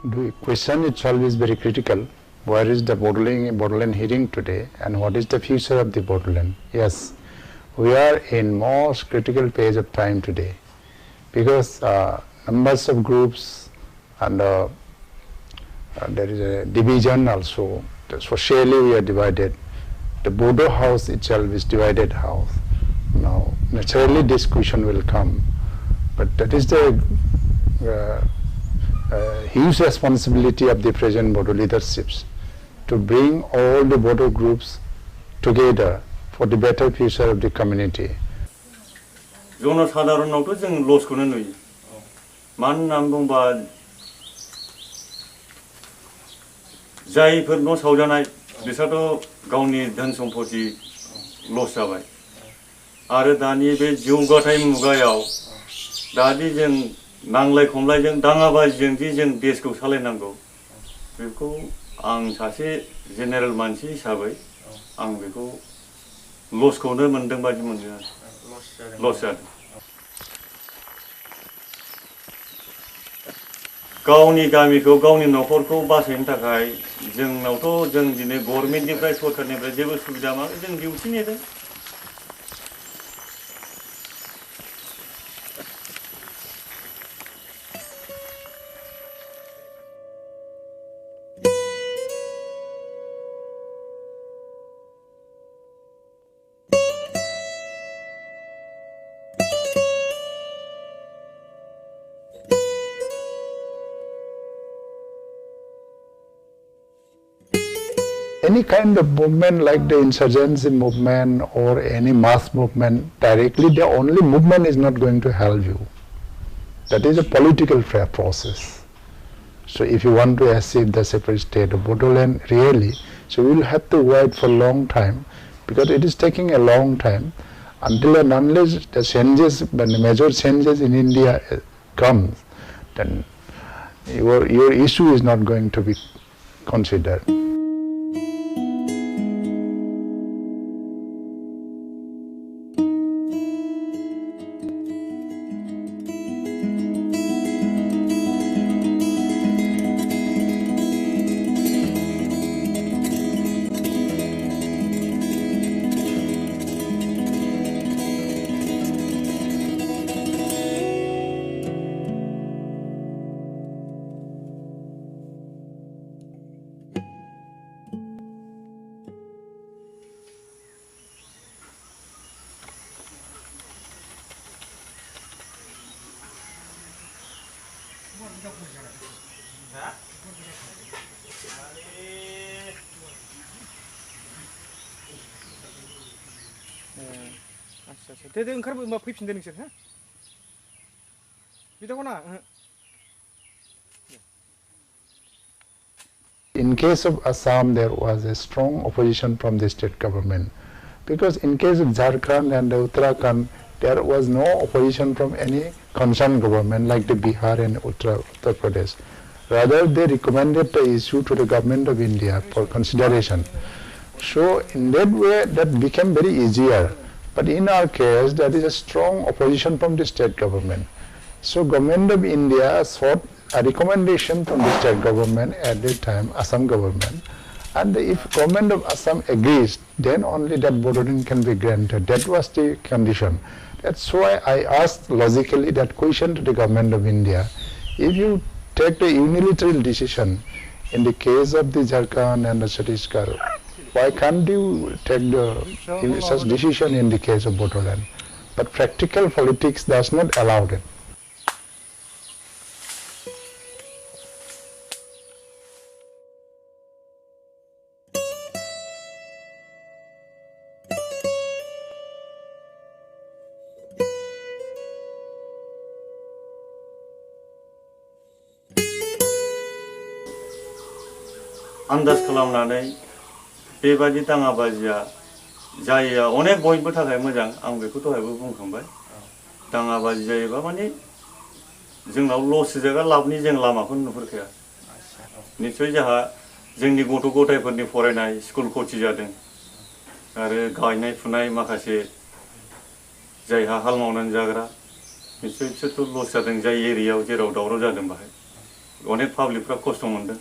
the question itself is very critical. Where is the Bodoland heading today, and what is the future of the Bodoland? Yes, we are in most critical phase of time today, because numbers of groups and there is a division also. Socially we are divided. The Bodo house itself is divided house. Now naturally this question will come, but that is the huge responsibility of the present Bodo leaderships to bring all the Bodo groups together for the better future of the community. जनसाधारणावथ' जों लसखौनो नुयो। मानो होननानै बुंबा जायफोर न' सावजानाय बिसोरथ' गावनि धोन सम्पति लस जाबाय। आरो दानि बे जौगाथाय मुगायाव दादि जों नांलाय खमलायजों दाङाबाजिजों दि जों देशखौ सालायनांगौ बेखौ आं सासे जेनेरेल मानसि हिसाबै आं बेखौ लसखौनो मोनदों बादि मोनदों आरो लस जादों। गावनि गामिखौ गावनि न'खरखौ बासायनो थाखाय जोंनावथ' जों दिनै गभर्नमेन्टनिफ्राय सरकारनिफ्राय जेबो सुबिदा मोनाखै जों duty नेदों। Any kind of movement like the insurgency movement or any mass movement, directly the only movement is not going to help you. That is a political process. So if you want to achieve the separate state of Bodoland really, so you will have to wait for a long time, because it is taking a long time until and unless the changes, the major changes in India comes, then your issue is not going to be considered. In case of Assam, there was a strong opposition from the state government, because in case of Jharkhand and Uttarakhand, there was no opposition from any concerned government like the Bihar and Uttar Pradesh. Rather, they recommended the issue to the government of India for consideration. So in that way, that became very easier. But in our case, there is a strong opposition from the state government. So government of India sought a recommendation from the state government at that time, Assam government. And if government of Assam agrees, then only that Bodoland can be granted. That was the condition. That's why I asked logically that question to the government of India. If you take the unilateral decision in the case of the Jharkhand and the Chhattisgarh, why can't you take such decision in the case of Bodoland? But practical politics does not allow it. आन्दाज खालामनानै बेबादि दाङाबाजिया जायो अनेक बयनिबो थाखाय मोजां आं बेखौ दहायबो बुंखांबाय दाङाबाजि जायोबा माने जोंनाव लस जागा लाबनि जों लामाखौ नुहुरखाया निश्चय जाहा जोंनि गथ' गथायफोरनि फरायनाय स्कुल खथि जादों आरो गायनाय फुनाय माखासे जायहा हाल मावनानै जाग्रा निश्चय बिसोरथ' लस जादों जाय एरियायाव जेराव दावराव जादों बाहाय अनेक पाब्लिकफ्रा खस्थ' मोनदों।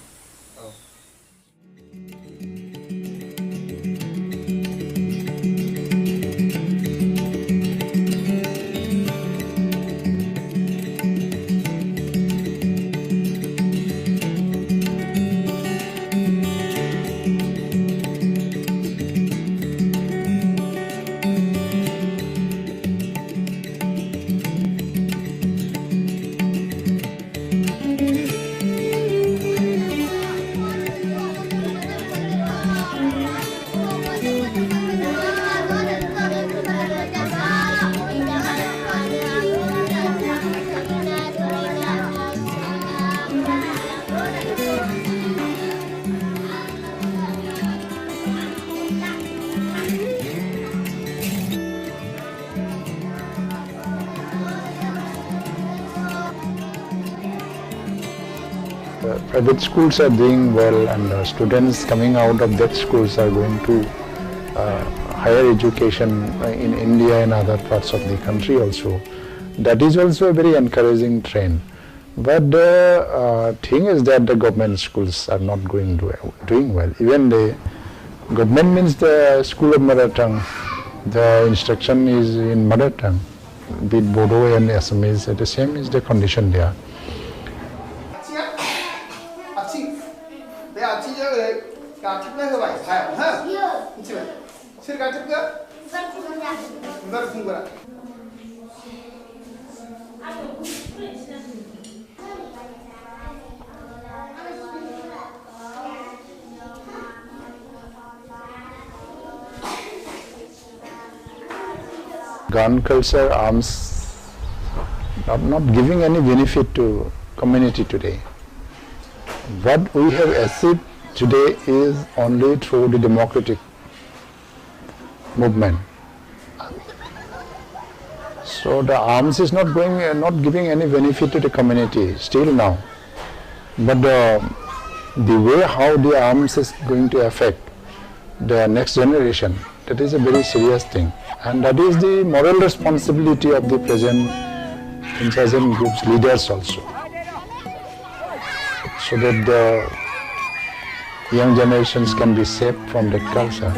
Private schools are doing well, and students coming out of that schools are going to higher education in India and other parts of the country also. That is also a very encouraging trend. But the thing is that the government schools are not doing well. Even the government means the school of mother tongue, the instruction is in mother tongue, be it Bodo and Assamese, the same is the condition there. Gun culture, arms, not giving any benefit to community today. What we have achieved today is only through the democratic movement. So the arms is not giving any benefit to the community still now. But the way how the arms is going to affect the next generation, that is a very serious thing. And that is the moral responsibility of the present insurgent groups leaders also, so that the young generations can be saved from that culture.